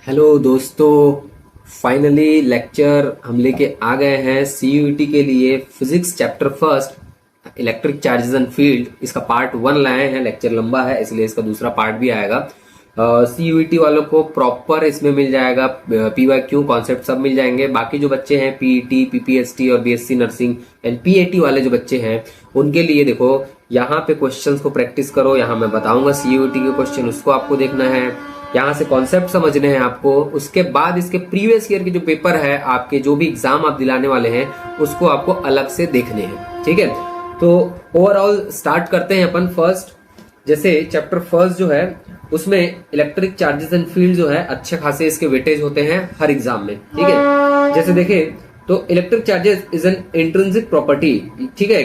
Hello दोस्तों, finally lecture हम लेके आ गए हैं सीयूईटी के लिए। Physics chapter first electric charges and field, इसका पार्ट 1 लाए हैं। लेक्चर लंबा है इसलिए इसका दूसरा पार्ट भी आएगा। सीयूईटी वालों को प्रॉपर इसमें मिल जाएगा, पीवाईक्यू कॉन्सेप्ट सब मिल जाएंगे। बाकी जो बच्चे हैं पीईटी, पीपीएसटी और बीएससी नर्सिंग एंड पीएटी वाले जो बच्चे हैं उनके लिए देखो, यहाँ पे क्वेश्चंस को प्रैक्टिस करो। यहाँ मैं बताऊंगा सीयूईटी के क्वेश्चन, उसको आपको देखना है। यहाँ से कॉन्सेप्ट समझने हैं आपको। उसके बाद इसके प्रीवियस ईयर के जो पेपर है, आपके जो भी एग्जाम आप दिलाने वाले हैं, उसको आपको अलग से देखने हैं। ठीक है, तो ओवरऑल स्टार्ट करते हैं अपन फर्स्ट। जैसे चैप्टर फर्स्ट जो है उसमें इलेक्ट्रिक चार्जेस एंड फील्ड जो है अच्छे खासे इसके वेटेज होते हैं हर एग्जाम में। ठीक है, जैसे देखे तो electric charges is an intrinsic property. ठीक है,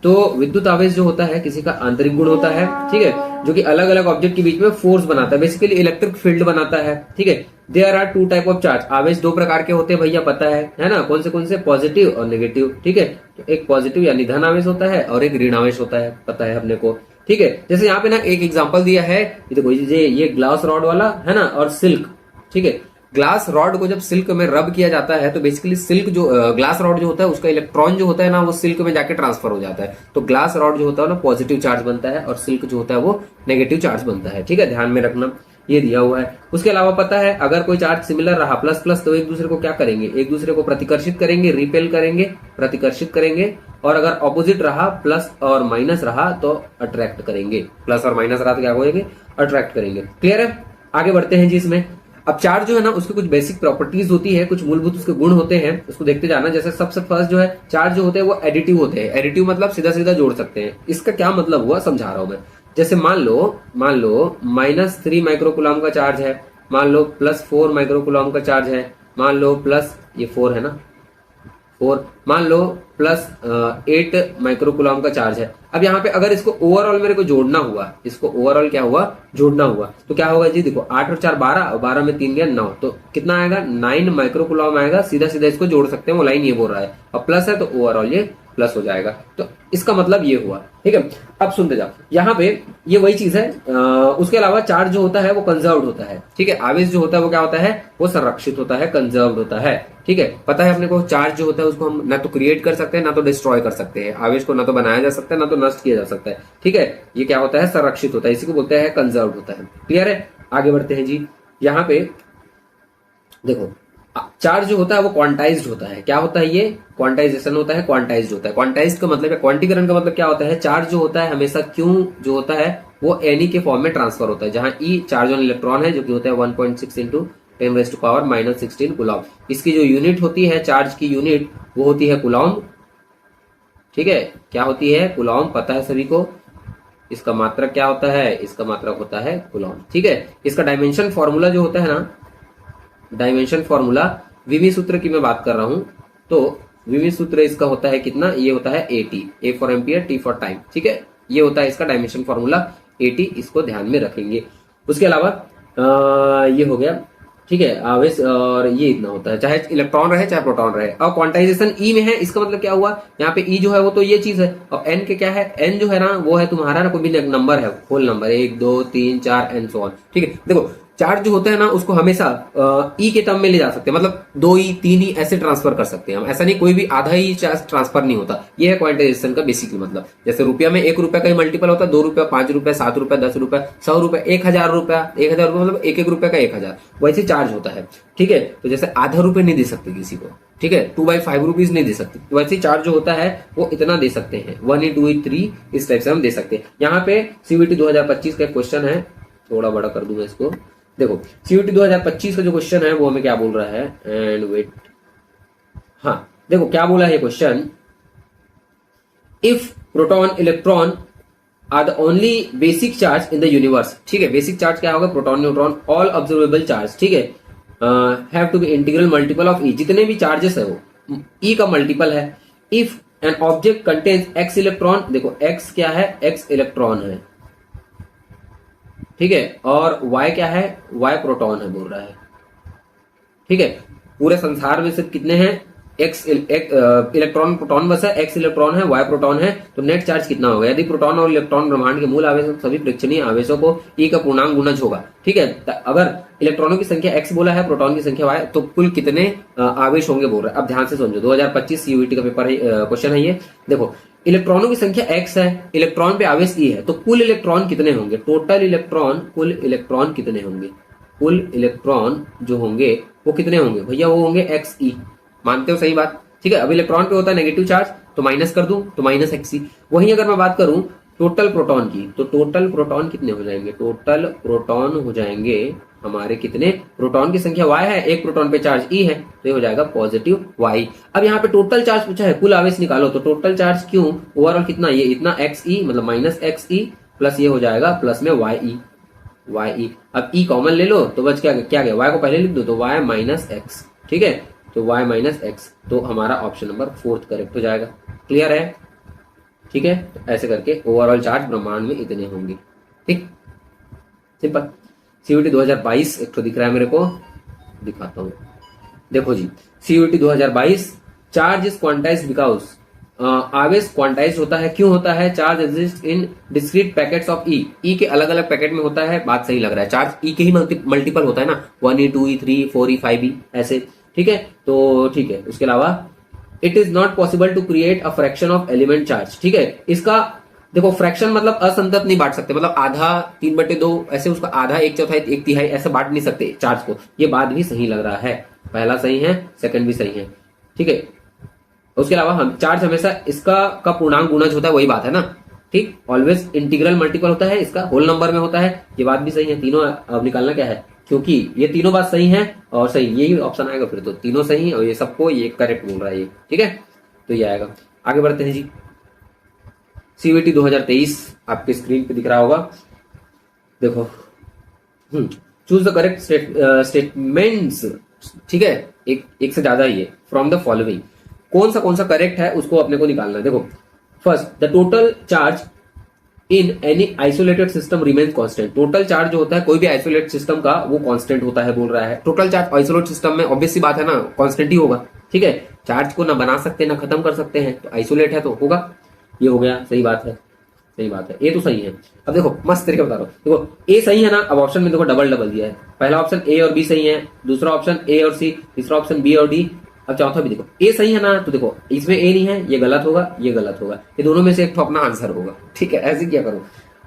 तो विद्युत आवेश जो होता है किसी का आंतरिक गुण होता है। ठीक है, जो कि अलग अलग ऑब्जेक्ट के बीच में फोर्स बनाता है, बेसिकली इलेक्ट्रिक फील्ड बनाता है। ठीक है, there are two type of charge. आवेश दो प्रकार के होते हैं भैया, पता है ना? कौन से? पॉजिटिव और नेगेटिव। ठीक है, तो एक पॉजिटिव यानी धन आवेश होता है और एक ऋण आवेश होता है, पता है अपने को। ठीक है, जैसे यहाँ पे ना एक एग्जाम्पल दिया है, ये देखो, ये ग्लास रॉड वाला है ना, और सिल्क। ठीक है, ग्लास रॉड को जब सिल्क में रब किया जाता है तो बेसिकली सिल्क जो ग्लास रॉड जो होता है उसका इलेक्ट्रॉन जो होता है ना, वो सिल्क में जाके ट्रांसफर हो जाता है। तो ग्लास रॉड जो होता है ना पॉजिटिव चार्ज बनता है और सिल्क जो होता है वो नेगेटिव चार्ज बनता है। ठीक है, ध्यान में रखना, ये दिया हुआ है। उसके अलावा पता है अगर कोई चार्ज सिमिलर रहा प्लस प्लस, तो एक दूसरे को क्या करेंगे? एक दूसरे को प्रतिकर्षित करेंगे, रिपेल करेंगे, प्रतिकर्षित करेंगे। और अगर ऑपोजिट रहा, प्लस और माइनस रहा, तो अट्रैक्ट करेंगे। प्लस और माइनस रहा तो क्या होएंगे? अट्रैक्ट करेंगे। क्लियर है? आगे बढ़ते हैं जी इसमें। अब चार्ज जो है ना उसकी कुछ बेसिक प्रॉपर्टीज होती है, कुछ मूलभूत उसके गुण होते हैं, उसको देखते जाना। जैसे सबसे फर्स्ट जो है, चार्ज जो होते हैं वो एडिटिव होते हैं। एडिटिव मतलब सीधा सीधा जोड़ सकते हैं। इसका क्या मतलब हुआ समझा रहा हूं मैं। जैसे मान लो -3 माइक्रोकुलाम का चार्ज है, मान लो +4 माइक्रोकुलाम का चार्ज है, मान लो प्लस ये 4 है ना, 4, मान लो +8 माइक्रोकुलाम का चार्ज है। अब यहाँ पे अगर इसको ओवरऑल मेरे को जोड़ना हुआ, इसको ओवरऑल क्या हुआ? जोड़ना हुआ, तो क्या होगा जी? देखो 8 और 4 12 और 12 में 3 गया 9, तो कितना आएगा? 9 माइक्रोकुलाम आएगा। सीधा सीधा इसको जोड़ सकते हैं, वो लाइन ये बोल रहा है, और प्लस है तो ओवरऑल ये प्लस हो जाएगा। तो इसका मतलब ये हुआ। ठीक है, अब सुनते जाओ। यहाँ पे ये वही चीज है। उसके अलावा चार्ज जो होता है वो कंजर्व्ड होता है। ठीक है, आवेश जो होता है वो क्या होता है? वो संरक्षित होता है, कंजर्व्ड होता है। ठीक है, पता है अपने को चार्ज जो होता है उसको हम ना तो क्रिएट कर सकते हैं ना तो डिस्ट्रॉय कर सकते हैं। आवेश को ना तो बनाया जा सकता है ना तो नष्ट किया जा सकता है। ठीक है, ये क्या होता है? संरक्षित होता है, इसी को बोलते हैं कंजर्व्ड होता है। क्लियर है? आगे बढ़ते हैं जी। यहाँ पे देखो, चार्ज जो होता है वो क्वांटाइज्ड होता है। क्या होता है ये? क्वांटाइजेशन होता है, क्वांटाइज्ड होता है। क्वांटाइज्ड का मतलब है, क्वांटीकरण का मतलब क्या होता है? चार्ज जो होता है हमेशा क्यू जो होता है वो एनी के फॉर्म में ट्रांसफर होता है, जहां ई चार्ज ऑन इलेक्ट्रॉन है जो कि होता है 1.6 इंटू 10⁻⁻16 कुलॉम। इसकी जो यूनिट होती है, चार्ज की यूनिट, वो होती है कुलॉम। ठीक है, क्या होती है? कुलॉम, पता है सभी को। इसका मात्रक क्या होता है? इसका मात्रक होता है कुलॉम। ठीक है, इसका डायमेंशन फॉर्मूला जो होता है ना, डायमेंशन फॉर्मूला, विमी सूत्र की मैं बात कर रहा हूं, तो विमी सूत्र इसका होता है कितना? ये होता है AT, A for ampere, T for time. ठीक है, ये होता है इसका डायमेंशन फॉर्मूला AT, इसको ध्यान में रखेंगे। उसके अलावा ये हो गया। ठीक है, आवेश, और ये इतना होता है, चाहे इलेक्ट्रॉन रहे चाहे प्रोटॉन रहे। और क्वांटाइजेशन ई में है, इसका मतलब क्या हुआ? यहाँ पे ई जो है वो तो ये चीज है, और एन के क्या है? एन जो है ना वो है तुम्हारा ना कोई भी नंबर है, whole number, 1 2 3 4 and so on. ठीक है, देखो चार्ज जो होता है ना उसको हमेशा ई के टर्म में ले जा सकते हैं, मतलब 2E 3E ऐसे ट्रांसफर कर सकते हैं हम। ऐसा नहीं कोई भी आधा ही चार्ज ट्रांसफर नहीं होता। ये है क्वांटाइजेशन का बेसिकली मतलब। जैसे रुपया में 1 रुपया का ही मल्टीपल होता है, 2 रुपया, 5 रुपया, 7 रुपया, 10 रुपया, 100 रुपया, 1000 रुपया, 1000 रुपया मतलब 1 रुपया का 1000, वैसे चार्ज होता है। ठीक है, तो जैसे आधा रुपये नहीं दे सकते किसी को। ठीक है, 2/5 रुपीज नहीं दे सकते, तो वैसे चार्ज जो होता है वो इतना दे सकते हैं, 1 2 3, इस टाइप से हम दे सकते हैं। यहाँ पे CVT 2025 का क्वेश्चन है, थोड़ा बड़ा कर दूंगा इसको। देखो CVT 2025 का जो क्वेश्चन है वो हमें क्या बोल रहा है, एंड वेट, हाँ देखो क्या बोला है question. If proton electron are the only basic charge in the universe. ठीक है, बेसिक चार्ज क्या होगा? Proton neutron, all observable charge. ठीक है, have to be integral multiple of E, जितने भी चार्जेस है वो ई का मल्टीपल है। If an object contains x electron, देखो x क्या है? x इलेक्ट्रॉन है। ठीक है, और y क्या है? y प्रोटॉन है बोल रहा है। ठीक है, पूरे संसार में सिर्फ कितने हैं? x इलेक्ट्रॉन प्रोटॉन बस है, x इलेक्ट्रॉन है, y प्रोटॉन है, तो नेट चार्ज कितना होगा? यदि प्रोटॉन और इलेक्ट्रॉन ब्रह्मांड के मूल आवेश सभी प्रेक्षणीय आवेशों को E का पूर्णांक गुणज होगा। ठीक है, अगर इलेक्ट्रॉनों की संख्या x बोला है, प्रोटॉन की संख्या y, तो कुल कितने आवेश होंगे बोल रहा है। अब ध्यान से समझो, 2025 सीयूईटी का पेपर है, क्वेश्चन है ये। देखो इलेक्ट्रॉनों की संख्या x है, इलेक्ट्रॉन पे आवेश e है, तो कुल इलेक्ट्रॉन कितने होंगे, टोटल इलेक्ट्रॉन, कुल इलेक्ट्रॉन कितने होंगे, कुल इलेक्ट्रॉन जो होंगे वो कितने होंगे भैया, वो होंगे एक्स ई। मानते हो, सही बात, ठीक है। अब इलेक्ट्रॉन पे होता है नेगेटिव चार्ज, तो माइनस कर दूं तो माइनस एक्स ई। वहीं अगर मैं बात करूं टोटल प्रोटॉन की, तो टोटल प्रोटॉन कितने हो जाएंगे, टोटल प्रोटॉन हो जाएंगे हमारे कितने, प्रोटॉन की संख्या y है, एक प्रोटॉन पे चार्ज e है, तो ये हो जाएगा पॉजिटिव y। अब यहाँ पे टोटल चार्ज पूछा है, कुल आवेश निकालो, तो टोटल चार्ज क्यों, ओवरऑल कितना, ये इतना एक्स ई मतलब माइनस एक्स ई प्लस ये हो जाएगा प्लस में वाई ई, वाई ई। अब ई कॉमन ले लो तो बच क्या गया, वाई को पहले लिख दो तो वाई माइनस एक्स, ठीक है, तो वाई माइनस एक्स, तो हमारा ऑप्शन नंबर 4 करेक्ट हो जाएगा। क्लियर है, ठीक है। तो ऐसे करके ओवरऑल चार्ज ब्रह्मांड में इतने होंगे, ठीक, सिंपल। सीयूटी 2022 एक तो दिख रहा है मेरे को, दिखाता हूं, देखो जी, CUET 2022 charge is quantized because, आवेश क्वांटाइज होता है, क्यों होता है, charge exist in discrete packets of E, E के अलग अलग पैकेट में होता है, बात सही लग रहा है, चार्ज ई के ही मल्टीपल होता है ना, 1e 2e 3e 4e 5e ऐसे, ठीक है। तो ठीक है, उसके अलावा it is not possible to create a fraction of element charge, ठीक है। इसका देखो फ्रैक्शन मतलब असंतत नहीं बांट सकते, मतलब आधा 3/2 ऐसे, उसका आधा 1/4 1/3 ऐसे बांट नहीं सकते चार्ज को, ये बात भी सही लग रहा है, पहला सही है, सेकंड भी सही है, ठीक है। उसके अलावा हम चार्ज हमेशा इसका का पूर्णांक गुणज होता है, वही बात है ना, ठीक, ऑलवेज इंटीग्रल मल्टीपल होता है, इसका होल नंबर में होता है, ये बात भी सही है। तीनों अब निकालना क्या है, क्योंकि ये तीनों बात सही है और सही यही ऑप्शन आएगा, फिर तो तीनों सही और ये सबको ये करेक्ट बोल रहा है ये, ठीक है, तो ये आएगा। आगे बढ़ते हैं जी, सीयूटी 2023 आपके स्क्रीन पे दिख रहा होगा, देखो, चूज द करेक्ट स्टेटमेंट्स, ठीक है, एक से ज्यादा ही है, फ्रॉम द फॉलोइंग, कौन सा करेक्ट है उसको अपने को निकालना है। देखो first, the total charge in any isolated system remains constant, total charge जो होता है कोई भी आइसोलेटेड सिस्टम का वो कांस्टेंट होता है बोल रहा है। टोटल चार्ज आइसोलेटेड सिस्टम में ऑब्वियस सी बात है ना, कांस्टेंट ही होगा, ठीक है, चार्ज को ना बना सकते ना खत्म कर सकते हैं, तो आइसोलेट है तो होगा, ये हो गया, सही बात है, सही बात है, ए तो सही है। अब देखो मस्त तरीके बता रहा हूं, देखो ए सही है ना, अब ऑप्शन में देखो डबल डबल दिया है, पहला ऑप्शन ए और बी सही है, दूसरा ऑप्शन ए और सी, तीसरा ऑप्शन बी और डी, अब चौथा भी देखो ए सही है ना, तो देखो इसमें ए नहीं है, ये गलत होगा, ये गलत होगा, ये दोनों में से एक तो अपना आंसर होगा, ठीक है, ऐसे क्या करो।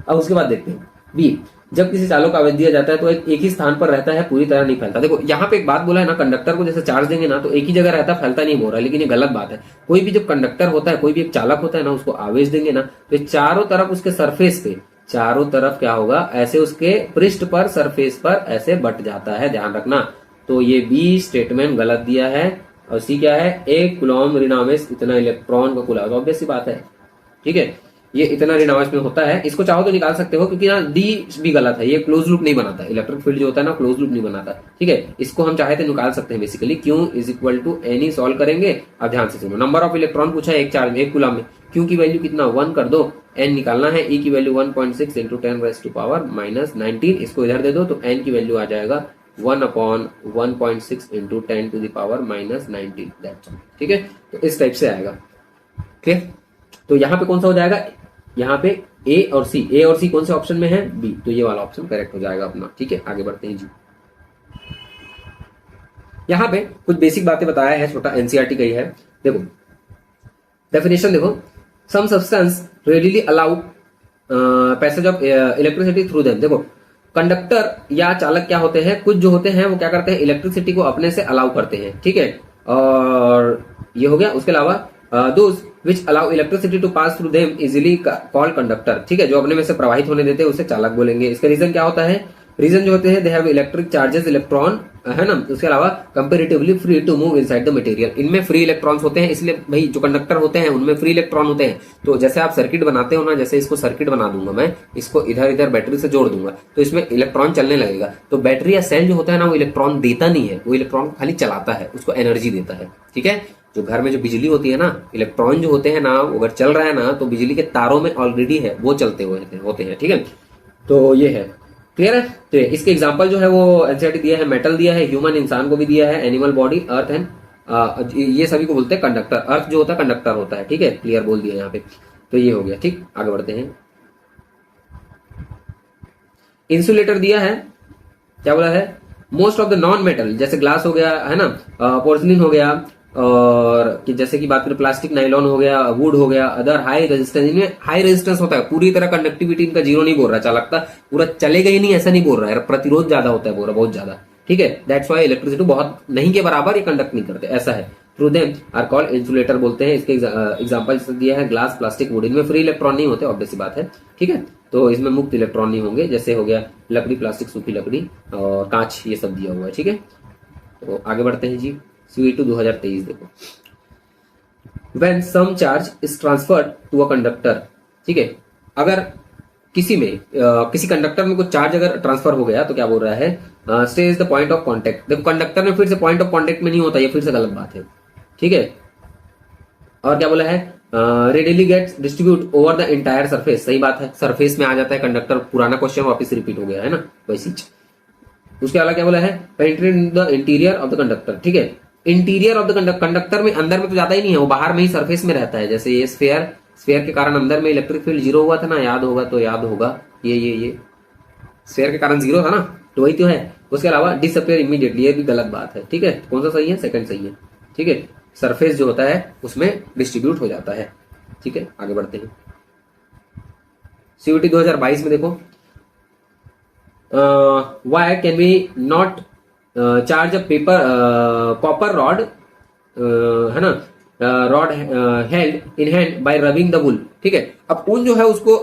अब उसके बाद देखते हैं बी, जब किसी चालक का आवेश दिया जाता है तो एक ही स्थान पर रहता है, पूरी तरह नहीं फैलता। देखो यहाँ पे एक बात बोला है ना, कंडक्टर को जैसे चार्ज देंगे ना तो एक ही जगह रहता है, फैलता नहीं बोल रहा है, लेकिन ये गलत बात है। कोई भी जब कंडक्टर होता है, कोई भी एक चालक होता है ना, उसको आवेश देंगे ना तो चारों तरफ उसके सरफेस पे, चारों तरफ क्या होगा, ऐसे उसके पृष्ठ पर, सरफेस पर ऐसे बट जाता है, ध्यान रखना। तो ये बी स्टेटमेंट गलत दिया है, और सी क्या है, एक कूलॉम ऋणावेश इतना इलेक्ट्रॉन का कुल, ऑब्वियस सी बात है, ठीक है, ये इतना ऋणावेश में होता है, इसको चाहो तो निकाल सकते हो, क्योंकि ना डी भी गलत है, ये क्लोज लूप नहीं बनाता, इलेक्ट्रिक फील्ड जो होता है ना क्लोज लूप नहीं बनाता, ठीक है, इसको हम चाहे तो निकाल सकते हैं बेसिकली, क्यों is equal to any solve करेंगे। अब ध्यान से सुनो, नंबर ऑफ इलेक्ट्रॉन पूछा है एक चार्ज में, एक कूलम में, क्यू की वैल्यू कितना 1 कर दो, एन निकालना है, ई की वैल्यू 1.6 इंटू 10⁻⁻⁻⁹, इसको इधर दे दो तो एन की वैल्यू आ जाएगा 1/1.6 इंटू 10⁻⁻⁹, ठीक है, तो इस टाइप से आएगा, क्लियर। तो यहाँ पे कौन सा हो जाएगा, यहाँ पे ए और सी कौन से ऑप्शन में है, बी, तो ये वाला ऑप्शन करेक्ट हो जाएगा अपना, ठीक है। आगे बढ़ते हैं जी, यहाँ पे कुछ बेसिक बातें बताया है, छोटा एनसीईआरटी का ही है, देखो डेफिनेशन देखो, some substance readily allow passage of electricity through them. देखो कंडक्टर या चालक क्या होते हैं, कुछ जो होते हैं वो क्या करते हैं, इलेक्ट्रिसिटी को अपने से अलाउ करते हैं, ठीक है, और ये हो गया। उसके अलावा those which allow electricity to pass through them easily called conductor, ठीक है, जो अपने में से प्रवाहित होने देते हैं उसे चालक बोलेंगे। इसका रीजन क्या होता है, रीजन जो होते हैं they have electric charges electron, है ना। उसके अलावा comparatively free to move inside the material, इनमें फ्री इलेक्ट्रॉन्स होते हैं, इसलिए भाई जो कंडक्टर होते हैं उनमें फ्री इलेक्ट्रॉन होते हैं। तो जैसे आप सर्किट बनाते हो ना, जैसे इसको सर्किट बना दूंगा मैं, इसको इधर इधर बैटरी से जोड़ दूंगा तो इसमें इलेक्ट्रॉन चलने लगेगा। तो बैटरी या सेल जो होता है ना, वो इलेक्ट्रॉन देता नहीं है, वो इलेक्ट्रॉन खाली चलाता है, उसको एनर्जी देता है, ठीक है। जो घर में जो बिजली होती है ना, इलेक्ट्रॉन जो होते हैं ना, अगर चल रहा है ना तो बिजली के तारों में ऑलरेडी है, वो चलते हुए होते हैं, ठीक है। तो ये है, क्लियर है। तो इसके एग्जांपल जो है वो एनसीईआरटी दिया है, मेटल दिया है, ह्यूमन इंसान को भी दिया है, एनिमल बॉडी, अर्थ एंड ये सभी को बोलते हैं कंडक्टर। अर्थ जो होता है कंडक्टर होता है, ठीक है, क्लियर बोल दिया यहाँ पे। तो ये हो गया, ठीक। आगे बढ़ते हैं, इंसुलेटर दिया है, क्या बोला है, most of the non metal जैसे ग्लास हो गया है ना, पोर्सलिन हो गया, और कि जैसे कि बात करें प्लास्टिक, नाइलॉन हो गया, वुड हो गया, अदर हाई रेजिस्टेंस, इनमें हाई रेजिस्टेंस होता है, पूरी तरह कंडक्टिविटी इनका जीरो नहीं बोल रहा, चालकता पूरा चलेगा ही नहीं ऐसा नहीं बोल रहा है, प्रतिरोध ज्यादा होता है पूरा, बहुत ज्यादा, ठीक है। दैट्स वाई इलेक्ट्रिसिटी बहुत नहीं के बराबर ये कंडक्ट नहीं करते, ऐसा है। Through them are called insulator बोलते हैं। इसके एग्जांपल दिया है ग्लास, प्लास्टिक, वुड, इनमें फ्री इलेक्ट्रॉन नहीं होते, ऑब्वियस सी बात है, ठीक है। तो इसमें मुक्त इलेक्ट्रॉन नहीं होंगे, जैसे हो गया लकड़ी, प्लास्टिक, सूखी लकड़ी और कांच, ये सब दिया हुआ है, ठीक है। तो आगे बढ़ते हैं जी, CUE2 2023 देखो। When some charge is transferred to a conductor, ठीक है, अगर किसी में किसी कंडक्टर में कुछ चार्ज अगर ट्रांसफर हो गया तो क्या बोल रहा है, stay is the point of contact. देखो कंडक्टर में फिर से पॉइंट ऑफ कांटेक्ट में नहीं होता, ये फिर से गलत बात है, ठीक है। और क्या बोला है, readily gets distribute over the entire surface, सही बात है, सरफेस में आ जाता है कंडक्टर, पुराना क्वेश्चन वापस रिपीट हो गया है ना, वैसी। उसके अलावा क्या बोला है, penetrate in the interior of the conductor, ठीक है। इंटीरियर ऑफ द कंडक्टर में, अंदर में तो जाता ही नहीं है, वो बाहर में ही सरफेस में रहता है। जैसे ये स्फेयर के कारण अंदर में इलेक्ट्रिक फील्ड जीरो हुआ था ना, याद होगा तो याद होगा, ये स्फेयर के कारण जीरो था ना, तो वही तो है। उसके अलावा डिसअपियर इमीडिएटली, ये भी गलत बात है, ठीक है। कौन सा सही है, सेकंड सही है, ठीक है। सरफेस जो होता है उसमें डिस्ट्रीब्यूट हो जाता है, ठीक है। आगे बढ़ते हैं, CUE 2022 में देखो, why can we not charge a paper copper rod, है ना, rod held in hand by rubbing the wool, ठीक है। अब ऊन जो है उसको,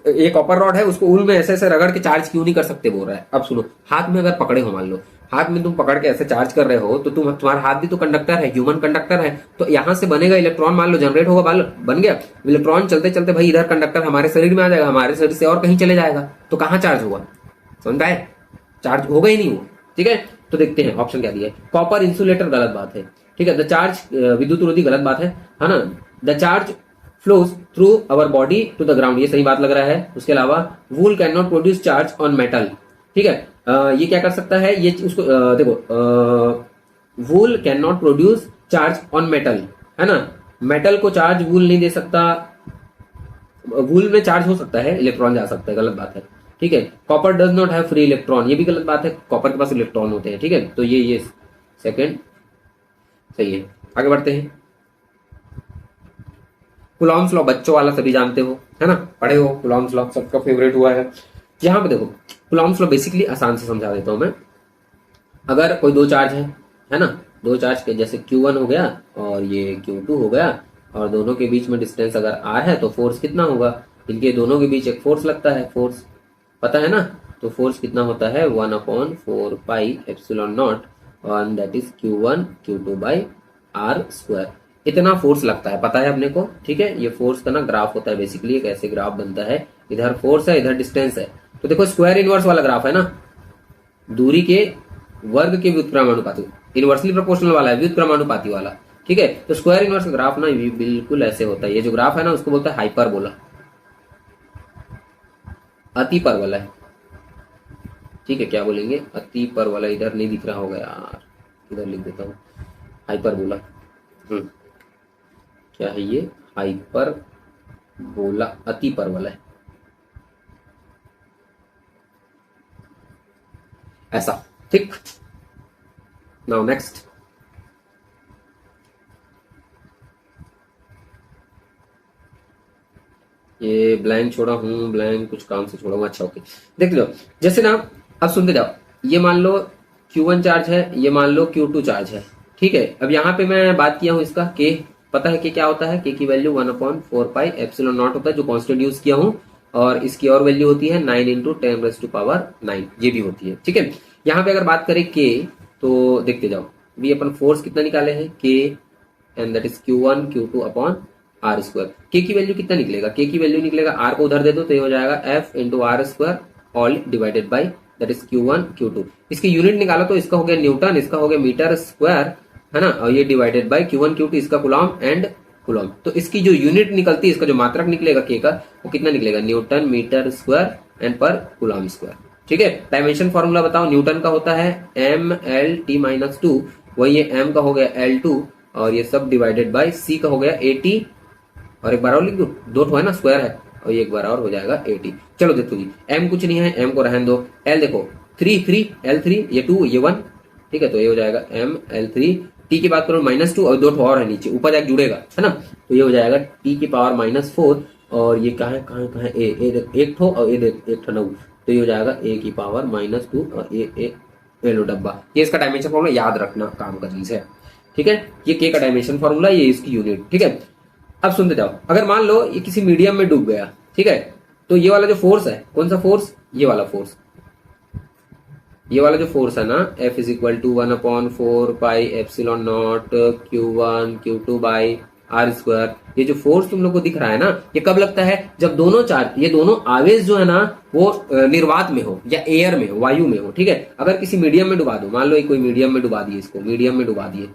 ये कॉपर रॉड है, उसको ऊन में ऐसे ऐसे रगड़ के चार्ज क्यों नहीं कर सकते बोल रहा है। अब सुनो, हाथ में अगर पकड़े हो, मान लो हाथ में तुम पकड़ के ऐसे चार्ज कर रहे हो, तो तुम्हारा हाथ भी तो कंडक्टर है, ह्यूमन कंडक्टर है, तो यहां से बनेगा इलेक्ट्रॉन, मान लो जनरेट होगा, बन गया इलेक्ट्रॉन, चलते चलते भाई इधर कंडक्टर हमारे शरीर में आ जाएगा, हमारे शरीर से और कहीं चले जाएगा, तो कहां चार्ज होगा, समझ आए, चार्ज होगा ही नहीं वो, ठीक है। तो देखते हैं ऑप्शन क्या दिया है, कॉपर इंसुलेटर गलत बात है, ठीक है। द चार्ज विद्युत रोधी गलत बात है ना। The charge flows through our body to the ground, ये सही बात लग रहा है। उसके अलावा wool can not produce charge on metal, ठीक है। ये क्या कर सकता है, ये उसको देखो, wool can not produce charge on metal, है ना, मेटल को चार्ज वूल नहीं दे सकता, वूल में चार्ज हो सकता है, इलेक्ट्रॉन जा सकता है, गलत बात है, ठीक है। Copper does not have free electron, ये भी गलत बात है, कॉपर के पास इलेक्ट्रॉन होते हैं, ठीक है। तो ये सेकंड सही है। आगे बढ़ते हैं, कुलॉम्स लॉ बच्चों वाला सभी जानते हो, है ना, पढ़े हो, कुलॉम्स लॉ सबका फेवरेट हुआ है। यहां पे देखो कुलॉम्स लॉ बेसिकली आसान से समझा देता हूं मैं। अगर कोई दो चार्ज है ना, दो चार्ज के, जैसे Q1 हो गया और ये Q2 हो गया, और दोनों के बीच में डिस्टेंस अगर R है, तो फोर्स कितना होगा, इनके दोनों के बीच एक फोर्स लगता है, फोर्स पता है ना, तो फोर्स कितना होता है 1/4 पाई एप्सिलॉन नॉट, और that is Q1 Q2 by R²। इतना फोर्स लगता है, पता है अपने को, ठीक है। ये फोर्स का ना ग्राफ होता है, बेसिकली एक ऐसे ग्राफ बनता है, इधर फोर्स है, इधर डिस्टेंस है, तो देखो स्क्वायर इनवर्स वाला ग्राफ है ना, दूरी के वर्ग के व्युत्क्रमानुपाती, इनवर्सली प्रोपोर्शनल वाला है, व्युत्क्रमानुपाती वाला, ठीक है। तो स्क्वायर इनवर्स का ग्राफ ना बिल्कुल ऐसे होता है, ये जो ग्राफ है ना उसको बोलता है हाइपरबोला, अति परवलय, ठीक है। क्या बोलेंगे, अति परवलय, इधर नहीं दिख रहा होगा यार, इधर लिख देता हूं, हाइपरबोला। क्या है ये, हाइपरबोला, अति परवलय, ऐसा, ठीक। नाउ नेक्स्ट, ये ब्लैंक छोड़ा हूं, ब्लैंक कुछ काम से छोड़ा हूं, अच्छा ओके। देख लो, जैसे ना, अब सुनते जाओ, ये मान लो Q1 चार्ज है, ये मान लो Q2 चार्ज है, ठीक है। अब यहाँ पे मैं बात किया हूं इसका K, पता है K क्या होता है, K की वैल्यू 1/4 पाई एप्सिलॉन नॉट होता है, जो कांस्टेंट यूज किया हूं, और इसकी और वैल्यू होती है 9 × 10⁻⁹, ये भी होती है, ठीक है। यहाँ पे अगर बात करें K, तो देखते जाओ, भी अपन फोर्स कितना निकाले हैं, K and that is Q1 Q2 upon R²। K की वैल्यू कितना निकलेगा, K की वैल्यू निकलेगा, R को उधर दे दो तो ये हो जाएगा F × R² all divided by that is Q1 Q2। इसकी यूनिट निकाला तो इसका हो गया न्यूटन, इसका हो गया मीटर स्क्वायर, है ना, और ये डिवाइडेड बाई Q1 Q2, इसका कुलॉम एंड कुलॉम। तो इसकी जो यूनिट निकलती है, इसका जो मात्रक निकलेगा K का, वो कितना निकलेगा, न्यूटन मीटर स्क्वायर एंड पर कुलॉम स्क्वायर, ठीक है। डायमेंशन फॉर्मूला बताओ, न्यूटन का होता है mL/T-2, वही ये m का हो गया L2, और ये सब डिवाइडेड बाय c का हो गया 80, और एक बार और लिख दो, दो है ना, स्क्वायर है, और ये एक बार और हो जाएगा 80। चलो देखो जी, m कुछ नहीं है, m को रहने दो, l देखो L3 ये 2 ये 1, ठीक है, तो ये हो जाएगा ML3। टी की बात करो -2 और दो और है नीचे, ऊपर जाके जुड़ेगा, है ना, तो ये हो जाएगा टी की पावर -4 और ये कहाँ है एक ठो और ये एक ठो 9, तो ये हो जाएगा ए की पावर -2 और ए लो डब्बा। ये इसका डायमेंशन फॉर्मूला याद रखना काम का चीज है, ठीक है। ये के का डायमेंशन फॉर्मूला, ये इसकी यूनिट, ठीक है। अब सुनते जाओ, अगर मान लो ये किसी मीडियम में डूब गया, ठीक है, तो ये वाला जो फोर्स है, कौन सा फोर्स, ये वाला फोर्स, ये वाला जो फोर्स है ना, F is equal to 1/4 pi epsilon naught Q1 Q2 by R square. ये जो फोर्स तुम लोग को दिख रहा है ना, ये कब लगता है, जब दोनों चार्ज, ये दोनों आवेश जो है ना वो निर्वात में हो या एयर में हो, वायु में हो, ठीक है। अगर किसी मीडियम में डुबा दो, मान लो ये कोई मीडियम में डुबा दिए, इसको मीडियम में डुबा दिए,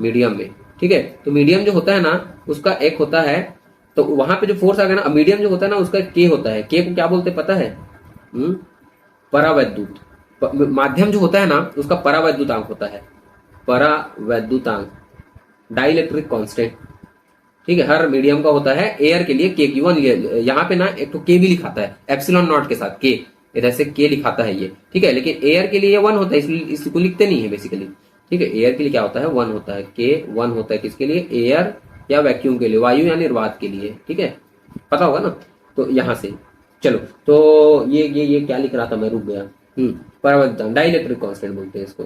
मीडियम में, ठीक है, तो मीडियम जो होता है ना उसका एक होता है, तो वहां पे जो फोर्स आ गया ना, मीडियम जो होता है ना उसका के होता है, के को क्या बोलते पता है, परावैद्युत। माध्यम जो होता है ना उसका परावैद्युतांक होता है, परावैद्युतांक, डाइलेक्ट्रिक कांस्टेंट, ठीक है। हर मीडियम का होता है, एयर के लिए के Q1, यहाँ पे ना एक तो के भी लिखाता है एप्सिलॉन नॉट के साथ, के इधर से के लिखाता है ये, ठीक है, लेकिन एयर के लिए 1 होता है, इसलिए इसको लिखते नहीं है बेसिकली, ठीक है। एयर के लिए क्या होता है, 1 होता है, के 1 होता है किसके लिए, एयर या वैक्यूम के लिए, वायु या निर्वात के लिए, ठीक है, पता होगा ना। तो यहां से चलो, तो ये क्या लिख रहा था मैं, रुक गया। परावर्तन, डाइलेक्ट्रिक कांस्टेंट बोलते हैं इसको,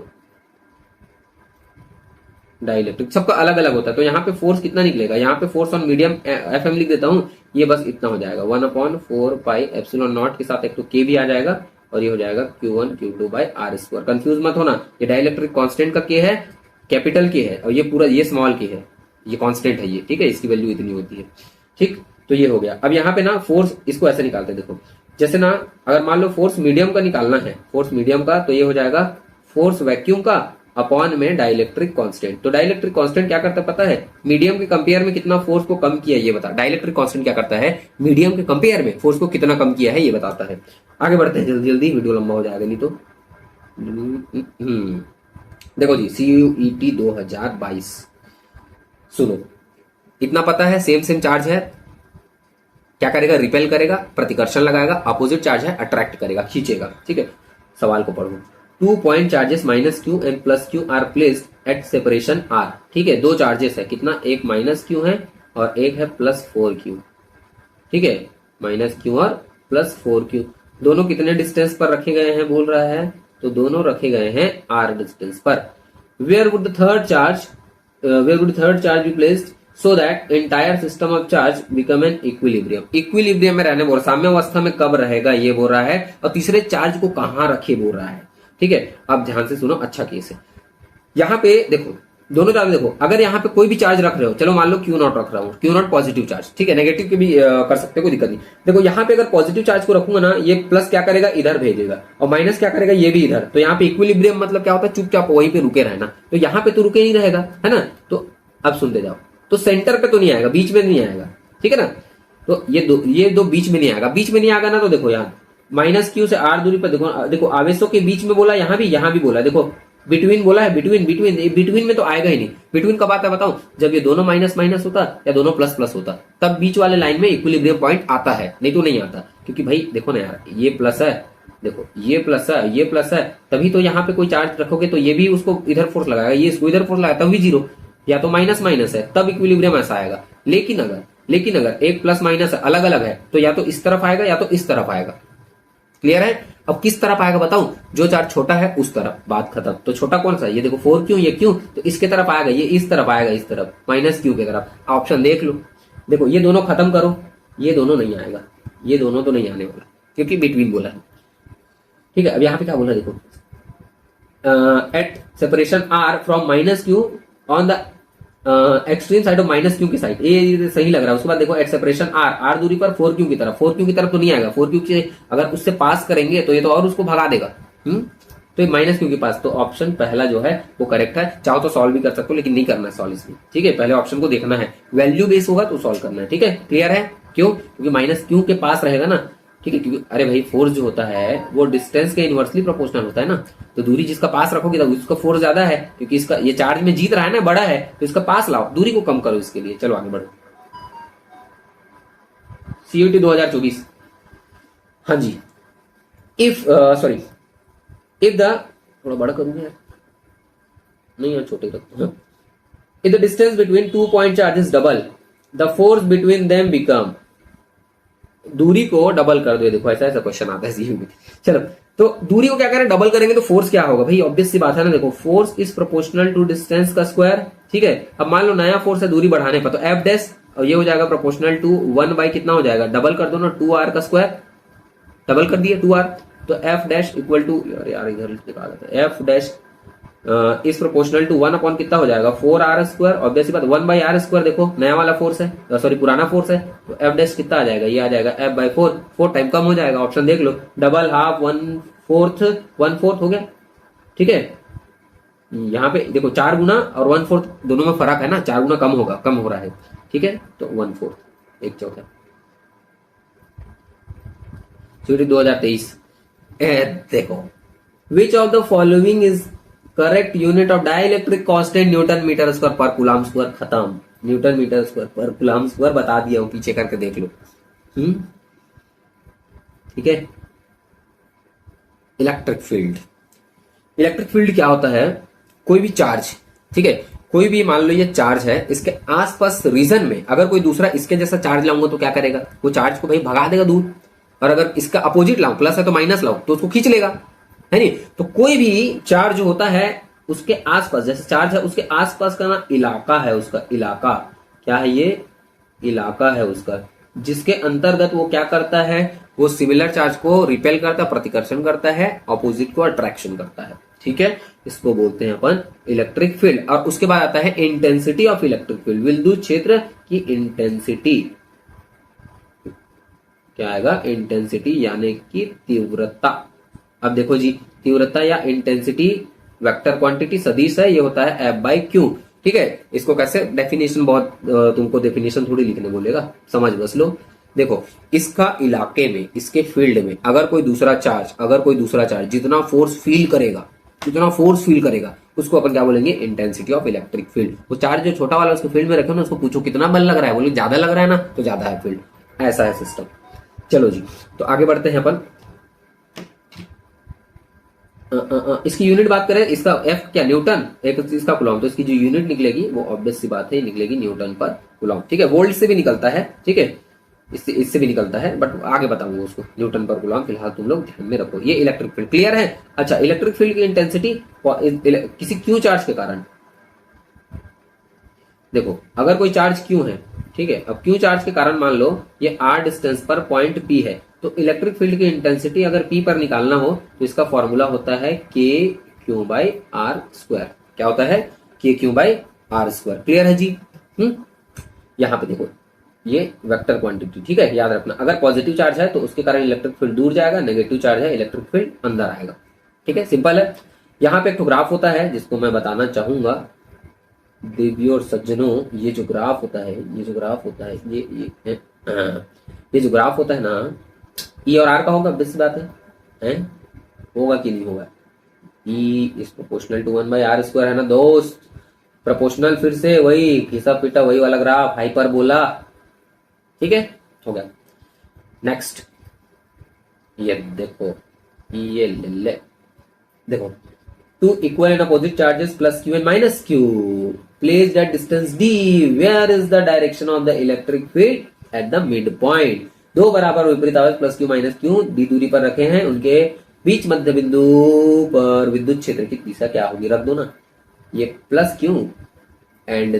डाइलेक्ट्रिक, सबका अलग अलग होता है। तो यहाँ पे फोर्स कितना निकलेगा, यहाँ पे फोर्स ऑन मीडियम FM लिख देता हूँ, ये बस इतना हो जाएगा 1/4 पाई एप्सिलॉन नॉट के साथ एक तो के भी आ जाएगा और ये हो जाएगा Q1 Q2 by R square. Confuse मत होना, ये डाइलेक्ट्रिक कांस्टेंट का के है, कैपिटल के है, और ये पूरा ये स्मॉल के है, ये कांस्टेंट है ये, ठीक है, इसकी वैल्यू इतनी होती है, ठीक। तो ये हो गया। अब यहाँ पे ना फोर्स, इसको ऐसे निकालते हैं, देखो जैसे ना, अगर मान लो फोर्स मीडियम का निकालना है, फोर्स मीडियम का, तो ये हो जाएगा फोर्स वैक्यूम का अपॉन में डाइलेक्ट्रिक कांस्टेंट। तो डाइलेक्ट्रिक कांस्टेंट क्या करता है पता है, मीडियम के कंपेयर में कितना फोर्स को कम किया ये बता, डाइलेक्ट्रिक कांस्टेंट क्या करता है, मीडियम के कंपेयर में फोर्स को कितना कम किया है ये बताता है। आगे बढ़ते हैं जल्दी जल्दी, वीडियो लंबा हो जाएगा नहीं तो। देखो जी, CUET 2022, सुनो, इतना पता है, सेम सेम चार्ज है, क्या करेगा, रिपेल करेगा, प्रतिकर्षण लगाएगा, अपोजिट चार्ज है अट्रैक्ट करेगा, खींचेगा, ठीक है। सवाल को पढ़ो, 2 point charges -Q and +Q are placed at separation R, ठीक है, दो चार्जेस है, कितना, एक -Q है और एक है +4Q, ठीक है, -Q और +4Q, दोनों कितने डिस्टेंस पर रखे गए हैं बोल रहा है, तो दोनों रखे गए हैं R डिस्टेंस पर। Where would the third charge be placed so that entire system of charge become an equilibrium में रहने बोल रहा, साम्य अवस्था में कब रहेगा ये बोल रहा है, और तीसरे चार्ज को कहां रखे बोल रहा है, ठीक है। अब ध्यान से सुनो, अच्छा केस है, यहाँ पे देखो, दोनों चार्ज देखो, अगर यहाँ पे कोई भी चार्ज रख रहे हो, चलो मान लो Q0 रख रहा हूँ, Q0 पॉजिटिव चार्ज, ठीक है, नेगेटिव के भी कर सकते हो, कोई दिक्कत नहीं। देखो यहाँ पे अगर पॉजिटिव चार्ज को रखूंगा ना, ये प्लस क्या करेगा, इधर भेजेगा, और माइनस क्या करेगा, ये भी इधर, तो यहाँ पे इक्विलिब्रियम मतलब क्या होता है, चुपचाप वहीं पे रुके रहना, तो यहाँ पे तो रुके नहीं रहेगा, है ना। तो अब सुनते जाओ, तो सेंटर पे तो नहीं आएगा, बीच में नहीं आएगा, ठीक है ना, तो ये दो बीच में नहीं आएगा, बीच में नहीं आएगा ना, तो देखो यहाँ -Q से R दूरी पर देखो आवेशों के बीच में बोला, यहाँ भी बोला, देखो बिटवीन बोला है, बिटवीन में तो आएगा ही नहीं। बिटवीन कब आता है बताओ, जब ये दोनों माइनस माइनस होता या दोनों प्लस प्लस होता, तब बीच वाले लाइन में इक्विलिब्रियम पॉइंट आता है, नहीं तो नहीं आता, क्योंकि भाई देखो ना यार, ये प्लस है, देखो ये प्लस है, ये प्लस है, तभी तो यहाँ पे कोई चार्ज रखोगे तो ये भी उसको इधर फोर्स लगाएगा, ये इसको इधर फोर्स लगाएगा, तब भी जीरो, या तो माइनस माइनस है तब इक्विलिब्रियम ऐसा आएगा। लेकिन अगर एक प्लस माइनस अलग अलग है, तो या तो इस तरफ आएगा या तो इस तरफ आएगा। क्लियर है। अब किस तरफ आएगा बताऊं, जो चार्ज छोटा है उस तरफ, बात खत्म। तो छोटा कौन सा है, ये देखो 4 क्यों, ये क्यों, तो इसके तरफ आएगा, ये इस तरफ आएगा, इस तरफ -Q की तरफ। ऑप्शन देख लो, देखो ये दोनों खत्म करो, ये दोनों नहीं आएगा, ये दोनों तो नहीं आने वाला, क्योंकि बिटवीन बोला है, ठीक है। अब यहाँ पे क्या बोला देखो, at separation R from -Q on the extreme side of -Q की साइड, ये सही लग रहा है। उसके बाद देखो एट सेपरेशन R दूरी पर 4Q की तरफ, 4Q की तरफ तो नहीं आएगा, 4Q से अगर उससे पास करेंगे तो ये तो और उसको भगा देगा, तो ये -Q के पास, तो ऑप्शन पहला जो है वो करेक्ट है। चाहो तो सॉल्व भी कर सकते हो, लेकिन नहीं करना है सॉल्व इसमें, ठीक है। पहले ऑप्शन को देखना है, वैल्यू बेस होगा तो सॉल्व करना है, ठीक है। क्लियर है, क्यों, क्योंकि -Q के पास रहेगा ना, ठीक है, क्योंकि अरे भाई फोर्स जो होता है वो डिस्टेंस के इनवर्सली प्रोपोर्शनल होता है ना, तो दूरी जिसका पास रखोगे तो उसका फोर्स ज्यादा है, क्योंकि इसका ये चार्ज में जीत रहा है ना, बड़ा है, तो इसका पास लाओ, दूरी को कम करो इसके लिए। चलो आगे बढ़ो, CUET 2024, हाँ जी। इफ द, थोड़ा बड़ा करूंगा यार, नहीं यार छोटे रखते हैं। If the distance between 2 point charges double, the force between them become, दूरी को डबल कर दो। देखो ऐसा ऐसा क्वेश्चन आता है सीयू में। चलो, तो दूरी को क्या करें, डबल करेंगे तो फोर्स क्या होगा भाई, ऑब्वियस सी बात है ना। देखो force is proportional to distance का स्क्वायर, ठीक है। अब मान लो नया फोर्स है दूरी बढ़ाने पर, तो एफ डैश, और ये हो जाएगा प्रोपोर्शनल टू 1 कितना हो जाएगा, डबल कर दो ना, 2r का स्क्वायर, डबल कर दिया 2r, तो एफ डैश इक्वल टू, यार इधर निकाला था, F dash is proportional to 1 upon कितना हो जाएगा 4r स्क्वायर, ऑब्वियस बात 1/r स्क्वायर। देखो नया वाला फोर्स है, सॉरी पुराना फोर्स है, तो एफ डैश कितना आ जाएगा, ये आ जाएगा f/4, 4 टाइम कम हो जाएगा, ऑप्शन देख लो, डबल, हाफ, 1/4 हो गया, ठीक है। यहाँ पे देखो 4 गुना और 1/4 दोनों में फर्क है ना, 4 गुना कम होगा, कम हो रहा है, ठीक है, तो 1/4, 1/4। चूड़ी 2023, देखो which of the following is correct unit of dielectric constant newton metre square per coulomb square, खत्म, newton metre square per coulomb square बता दिया हूं, पीछे करके देख लो। ठीक है। इलेक्ट्रिक फील्ड, इलेक्ट्रिक फील्ड क्या होता है, कोई भी चार्ज, ठीक है, कोई भी मान लो ये चार्ज है, इसके आसपास रीजन में अगर कोई दूसरा इसके जैसा चार्ज लाऊंगा तो क्या करेगा, वो चार्ज को भाई भगा देगा दूर, और अगर इसका अपोजिट लाऊं, प्लस है तो माइनस लाऊं तो उसको खींच लेगा, है नहीं। तो कोई भी चार्ज होता है उसके आसपास, जैसे चार्ज है उसके आसपास का ना इलाका है, उसका इलाका क्या है, ये इलाका है उसका, जिसके अंतर्गत वो क्या करता है, वो सिमिलर चार्ज को रिपेल करता है, प्रतिकर्षण करता है, ऑपोजिट को अट्रैक्शन करता है, ठीक है। इसको बोलते हैं अपन इलेक्ट्रिक फील्ड। और उसके बाद आता है इंटेंसिटी ऑफ इलेक्ट्रिक फील्ड, विद्युत क्षेत्र की इंटेंसिटी, क्या आएगा, इंटेंसिटी यानी कि तीव्रता। अब देखो जी, तीव्रता या इंटेंसिटी वेक्टर क्वांटिटी सदिश है, ये होता है F/Q, ठीक है। इसको कैसे डेफिनेशन, बहुत तुमको डेफिनेशन थोड़ी लिखने बोलेगा, समझ बस लो। देखो इसका इलाके में, इसके फील्ड में अगर कोई दूसरा चार्ज जितना फोर्स फील करेगा, उसको अपन क्या बोलेंगे, इंटेंसिटी ऑफ इलेक्ट्रिक फील्ड। वो चार्ज जो छोटा वाला उसके फील्ड में रखे ना, उसको पूछो कितना बल लग रहा है, बोले ज्यादा लग रहा है ना, तो ज्यादा है फील्ड, ऐसा है सिस्टम। चलो जी, तो आगे बढ़ते हैं अपन। इसकी यूनिट बात करें, इसका एफ क्या, न्यूटन, एक इसका कूलम, तो इसकी जो यूनिट निकलेगी वो ऑब्वियस सी बात है निकलेगी न्यूटन पर कूलम, ठीक है। वोल्ट से भी निकलता है, ठीक है, इससे भी निकलता है, बट आगे बताऊंगा उसको, न्यूटन पर कूलम फिलहाल तुम लोग ध्यान में रखो। ये इलेक्ट्रिक फील्ड क्लियर है। अच्छा, इलेक्ट्रिक फील्ड की इंटेंसिटी किसी क्यू चार्ज के कारण, देखो अगर कोई चार्ज क्यू है, ठीक है, अब क्यू चार्ज के कारण मान लो ये r डिस्टेंस पर पॉइंट P है, तो इलेक्ट्रिक फील्ड की इंटेंसिटी अगर P पर निकालना हो तो इसका फॉर्मूला होता है KQ/R स्क्वायर। क्या होता है, KQ/R स्क्वायर। क्लियर है जी। यहां पे देखो ये वेक्टर क्वांटिटी, ठीक है, याद रखना। अगर पॉजिटिव चार्ज है तो उसके कारण इलेक्ट्रिक फील्ड दूर जाएगा, नेगेटिव चार्ज है इलेक्ट्रिक फील्ड अंदर आएगा, ठीक है, सिंपल है। यहाँ पे एक तो ग्राफ होता है जिसको मैं बताना चाहूंगा देवियों और सज्जनों, ये जो ग्राफ होता है, ये जो ग्राफ होता है, ये जो ग्राफ होता है ना, ई और आर का होगा, बेसिक बात है, होगा कि नहीं होगा, E is proportional to 1/r square है ना दोस्त, प्रोपोर्शनल, फिर से वही घिसा पीटा वही वाला ग्राफ, हाइपरबोला, ठीक है, हो गया। नेक्स्ट ये देखो, ये ले देखो, two equal and opposite charges plus q and minus q placed at distance d, where is the direction of the electric field at the midpoint। दो बराबर विपरीत आवेश plus Q minus Q D दूरी पर रखे हैं, उनके बीच मध्य बिंदु पर विद्युत क्षेत्र की दिशा क्या होगी, रख दो ना, ये plus Q and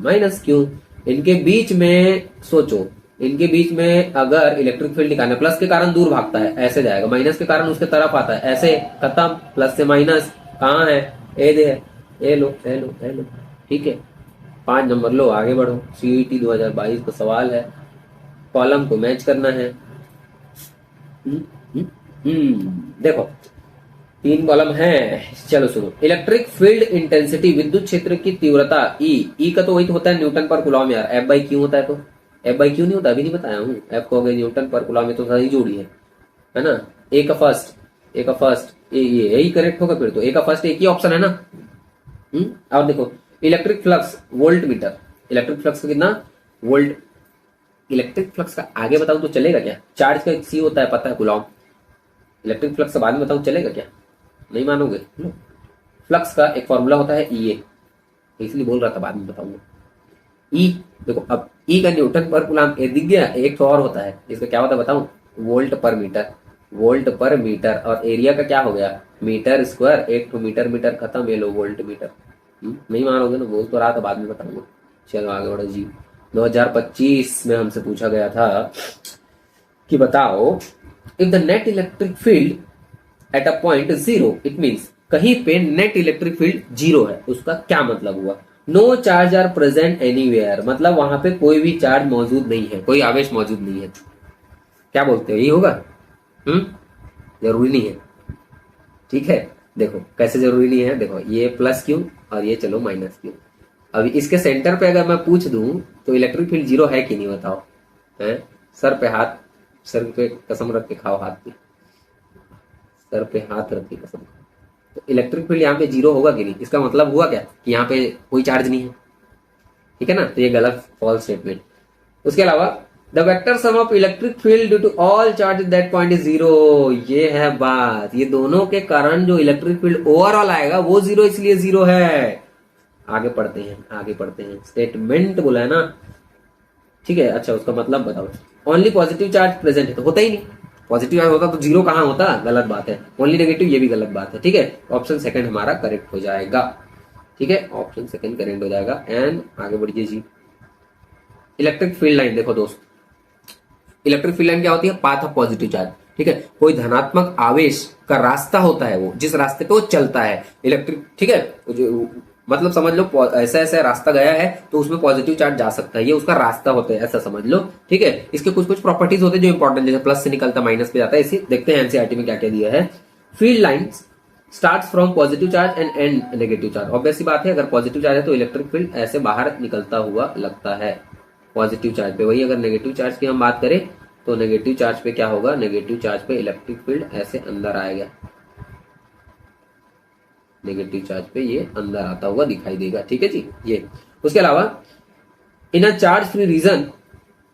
minus Q, इनके बीच में सोचो, इनके बीच में अगर इलेक्ट्रिक फील्ड निकालना, प्लस के कारण दूर भागता है ऐसे जाएगा, माइनस के कारण उसके तरफ आता है ऐसे, खत्म, प्लस से माइनस कहाँ है, ए दे है, ए लो, ठीक है। 5 नंबर लो, आगे बढ़ो। सीईटी 2022 का सवाल है, कॉलम को मैच करना है। देखो 3 कॉलम है, चलो सुनो। इलेक्ट्रिक फील्ड इंटेंसिटी, विद्युत क्षेत्र की तीव्रता ई का तो वही तो होता है न्यूटन पर कूलम यार, F/Q होता है, तो F/Q नहीं होता, अभी नहीं बताया हूँ, F को हो गया न्यूटन पर कूलम में, तो सही जोड़ी है ना। ए का फर्स्ट ये यही करेक्ट होगा, फिर तो ए का फर्स्ट एक ही ऑप्शन है ना। और देखो electric flux volt meter, electric flux का कितना वोल्ट, इलेक्ट्रिक फ्लक्स का आगे बताऊं तो चलेगा क्या, चार्ज का सी होता है पता है कूलम, इलेक्ट्रिक फ्लक्स का बाद में बताऊं चलेगा क्या, नहीं मानोगे? फ्लक्स का एक फॉर्मूला होता है ई, इसलिए बोल रहा था, बाद में बताऊंगा। ई देखो, अब ई का न्यूटन पर कूलम ए दिख गया, एक तो और होता है, इसका क्या होता है बताऊं? Volt per metre. Volt per metre, और एरिया का क्या हो गया? Metre square. एक तो मीटर, मीटर खत्म, ये लो वोल्ट मीटर। नहीं मानोगे ना, बोल तो रहा था, बाद में बताऊंगा। चलो आगे बढ़ो जी। 2025 में हमसे पूछा गया था कि बताओ, if the net electric field at a point zero, it means कहीं पे नेट इलेक्ट्रिक फील्ड जीरो है, उसका क्या मतलब हुआ? No charge are present anywhere, मतलब वहां पे कोई भी चार्ज मौजूद नहीं है, कोई आवेश मौजूद नहीं है। क्या बोलते हो, यही होगा? जरूरी नहीं है, ठीक है। देखो कैसे जरूरी नहीं है, देखो ये प्लस क्यू और ये चलो माइनस क्यू। अभी इसके सेंटर पे अगर मैं पूछ दूं तो इलेक्ट्रिक फील्ड जीरो है कि नहीं, बताओ? है? सर पे हाथ, सर पे कसम रख के खाओ, हाथ पे, सर पे हाथ रख के कसम। तो इलेक्ट्रिक फील्ड यहाँ पे जीरो होगा कि नहीं? इसका मतलब हुआ क्या कि यहाँ पे कोई चार्ज नहीं है, ठीक है ना? तो ये गलत, फॉल्स स्टेटमेंट। उसके अलावा the vector sum of electric field due to all charge that point is zero, ये है बात। ये दोनों के कारण जो इलेक्ट्रिक फील्ड ओवरऑल आएगा वो जीरो, इसलिए जीरो है। आगे पढ़ते हैं, आगे पढ़ते हैं। स्टेटमेंट बोला है ना, ठीक है। अच्छा, उसका मतलब बताओ। ओनली पॉजिटिव चार्ज प्रेजेंट है, तो होता ही नहीं। पॉजिटिव चार्ज होता तो जीरो कहां होता? गलत बात है। ओनली नेगेटिव, ये भी गलत बात है, ठीक है। ऑप्शन सेकंड हमारा करेक्ट हो जाएगा, ठीक है। ऑप्शन सेकंड करेक्ट हो जाएगा। एंड आगे बढ़िए जी। इलेक्ट्रिक फील्ड लाइन देखो दोस्त, इलेक्ट्रिक फील्ड लाइन क्या होती है? पाथ ऑफ पॉजिटिव चार्ज, ठीक है। कोई धनात्मक आवेश का रास्ता होता है, वो जिस रास्ते पे वो चलता है इलेक्ट्रिक, ठीक है। जो मतलब समझ लो, ऐसा ऐसा रास्ता गया है तो उसमें पॉजिटिव चार्ज जा सकता है, ये उसका रास्ता होता है, ऐसा समझ लो, ठीक है। इसके कुछ कुछ प्रॉपर्टीज होते हैं जो इंपॉर्टेंट, जैसे प्लस से निकलता माइनस पे जाता है। इसी देखते हैं एनसीईआरटी में क्या क्या दिया है। Field lines starts from positive charge and end negative charge. Obvious सी बात है, अगर पॉजिटिव चार्ज है तो इलेक्ट्रिक फील्ड ऐसे बाहर निकलता हुआ लगता है पॉजिटिव चार्ज पे। वही अगर नेगेटिव चार्ज की हम बात करें तो नेगेटिव चार्ज पे क्या होगा? नेगेटिव चार्ज पे इलेक्ट्रिक फील्ड ऐसे अंदर आएगा, नेगेटिव चार्ज पे ये अंदर आता हुआ दिखाई देगा, ठीक है जी। ये उसके अलावा in a charge free region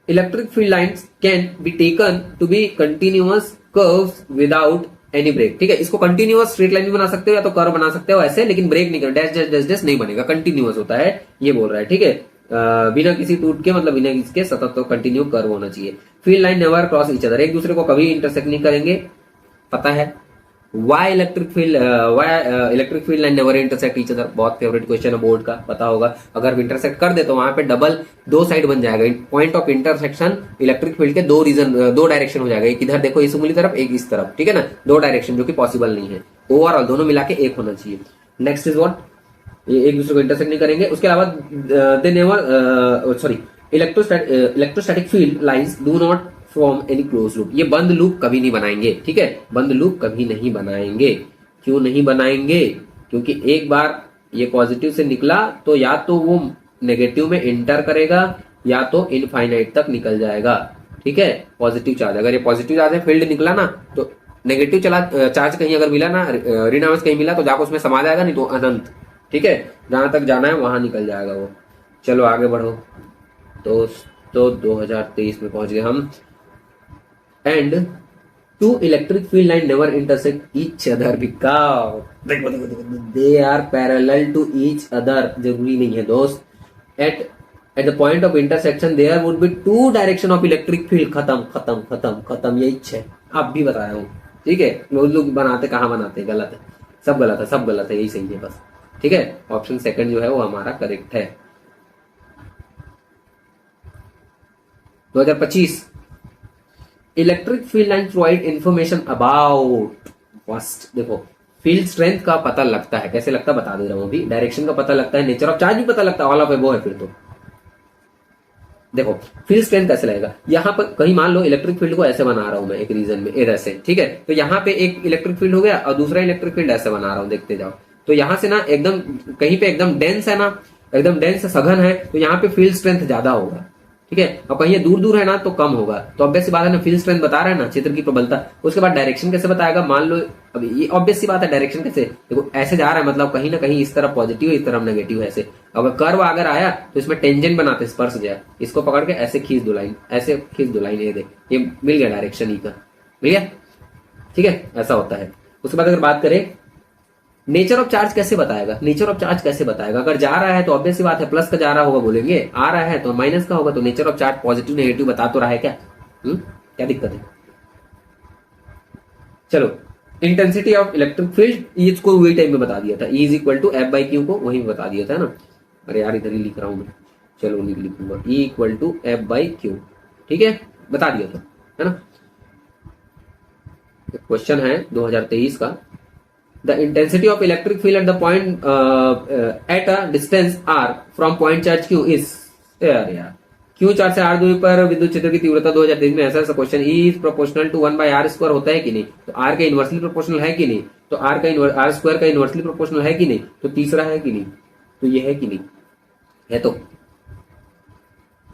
electric field lines can be taken to be continuous curves without any break, ठीक है। इसको कंटिन्यूअस स्ट्रेट लाइन भी बना सकते हो या तो कर्व बना सकते हो ऐसे, लेकिन ब्रेक नहीं करना, डैश डैश डैश डैश नहीं बनेगा, कंटिन्यूअस होता है, ये बोल रहा है, ठीक है। बिना किसी टूट के, मतलब बिना इसके सतत तो कंटिन्यू कर्व होना चाहिए। Field line never cross each other, एक दूसरे को कभी इंटरसेक्ट नहीं करेंगे, पता है। Y electric field line never intersect each other, बहुत फेवरेट क्वेश्चन है बोर्ड का, पता होगा। अगर इंटरसेक्ट कर दे तो वहां पे डबल दो साइड बन जाएगा, point of intersection electric field के दो डायरेक्शन हो जाएगा, एक इधर देखो इस उंगली तरफ, एक इस तरफ, ठीक है ना। दो डायरेक्शन जो कि पॉसिबल नहीं है, ओवरऑल दोनों मिला के एक होना चाहिए। नेक्स्ट इज व्हाट, ये एक दूसरे को इंटरसेक्ट नहीं करेंगे। उसके अलावा they never sorry electrostatic field lines do not form any close loop, ये बंद लूप कभी नहीं बनाएंगे, ठीक है। बंद लूप कभी नहीं बनाएंगे। क्यों नहीं बनाएंगे? क्योंकि एक बार ये पॉजिटिव से निकला तो या तो वो नेगेटिव में इंटर करेगा या तो इनफाइनाइट तक निकल जाएगा, ठीक है। पॉजिटिव चार्ज, अगर ये पॉजिटिव चार्ज है, फील्ड निकला ना, तो नेगेटिव चार्ज कहीं अगर मिला ना, ऋण आवेश कहीं मिला तो जाकर उसमें समा जाएगा, नहीं तो अनंत, ठीक है। जहां तक जाना है वहां निकल जाएगा वो। चलो आगे बढ़ो तो 2023 में पहुंच गए हम। And two electric field line never intersect each other because देखो they are parallel to each other, जरूरी नहीं है दोस्त। At the point of intersection there would be two direction of electric field, खत्म खत्म खत्म खत्म, यही है। आप भी बताया हूं, ठीक है। लोग बनाते, कहां बनाते, गलत है, सब गलत है, सब गलत है, यही सही है बस, ठीक है। ऑप्शन सेकंड जो है वो हमारा करेक्ट है। 2025 electric field line provide information about first, देखो फील्ड स्ट्रेंथ का पता लगता है, कैसे लगता है बता दे रहा हूं अभी। डायरेक्शन का पता लगता है, नेचर ऑफ चार्ज भी पता लगता है, ऑल ऑफ वो है। फिर तो देखो फील्ड स्ट्रेंथ कैसे लगेगा, यहां पर कहीं मान लो इलेक्ट्रिक फील्ड को ऐसे बना रहा हूं मैं एक रीजन में इधर से, ठीक है। तो यहाँ पे एक इलेक्ट्रिक फील्ड हो गया और दूसरा इलेक्ट्रिक फील्ड ऐसे बना रहा हूं, देखते जाओ। तो यहां से ना एकदम कहीं पे एकदम डेंस है ना, एकदम डेंस सघन है, तो यहाँ पे फील्ड स्ट्रेंथ ज्यादा होगा, ठीक है। और कहीं दूर दूर है ना तो कम होगा। तो ऑब्वियस सी बात है ना, फील्ड स्ट्रेंथ बता रहा है ना, क्षेत्र की प्रबलता। उसके बाद डायरेक्शन कैसे बताएगा, मान लो अभी ये ऑब्वियस सी बात है, डायरेक्शन कैसे, देखो ऐसे जा रहा है, मतलब कहीं ना कहीं इस तरफ पॉजिटिव है, इस तरफ नेगेटिव है, ऐसे। अगर कर्व अगर आया तो इसमें टेंजेंट बनाते, स्पर्श जाए, इसको पकड़ के ऐसे खींच दो लाइन, ऐसे खींच दो लाइन, ये देख, ये मिल गया डायरेक्शन ई का, मिल गया, ठीक है। ऐसा होता है। उसके बाद अगर बात करें नेचर ऑफ चार्ज कैसे बताएगा, नेचर ऑफ चार्ज कैसे बताएगा? अगर जा रहा है तो ऑब्वियस सी बात है प्लस का जा रहा होगा बोलेंगे, आ रहा है तो माइनस का होगा, तो nature of charge positive negative बता तो रहा है क्या? क्या दिक्कत है? चलो, इंटेंसिटी ऑफ इलेक्ट्रिक फील्ड इसको वही टाइम में बता दिया था, E is equal to F by Q को वहीं बता दिया था ना। अरे यार इधर ही लिख रहा हूं मैं, चलो नहीं लिखूंगा, E equal to F by Q, ठीक है, बता दिया था, है ना। क्वेश्चन है 2023 का, the intensity of electric field at the point at a distance R from point charge Q is, यार क्यू चार्ज से आर दूरी पर विद्युत क्षेत्र की तीव्रता 2023 में ऐसा question, E is proportional to 1 by R square होता है कि नहीं? तो आर का इनवर्सली प्रोपोर्शनल है कि नहीं? तो आर स्क्वायर का इनवर्सली प्रोपोर्शनल है कि नहीं? तो तीसरा है कि नहीं? तो ये है कि नहीं है? तो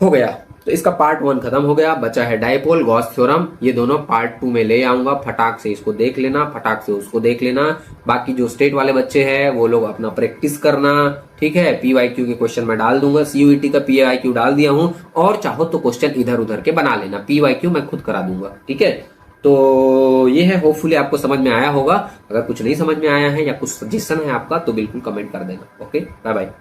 हो गया। तो इसका पार्ट 1 खत्म हो गया, बचा है डायपोल गॉस थ्योरम। ये दोनों पार्ट 2 में ले आऊंगा, फटाक से इसको देख लेना, फटाक से उसको देख लेना। बाकी जो स्टेट वाले बच्चे हैं वो लोग अपना प्रैक्टिस करना, ठीक है। पीवाईक्यू के क्वेश्चन मैं डाल दूंगा, सीयूईटी का पीवाईक्यू डाल दिया हूं, और चाहो तो क्वेश्चन इधर उधर के बना लेना, पीवाईक्यू मैं खुद करा दूंगा, ठीक है। तो ये है, होपफुली आपको समझ में आया होगा। अगर कुछ नहीं समझ में आया है या कुछ सजेशन है आपका तो बिल्कुल कमेंट कर देना। Okay, bye bye.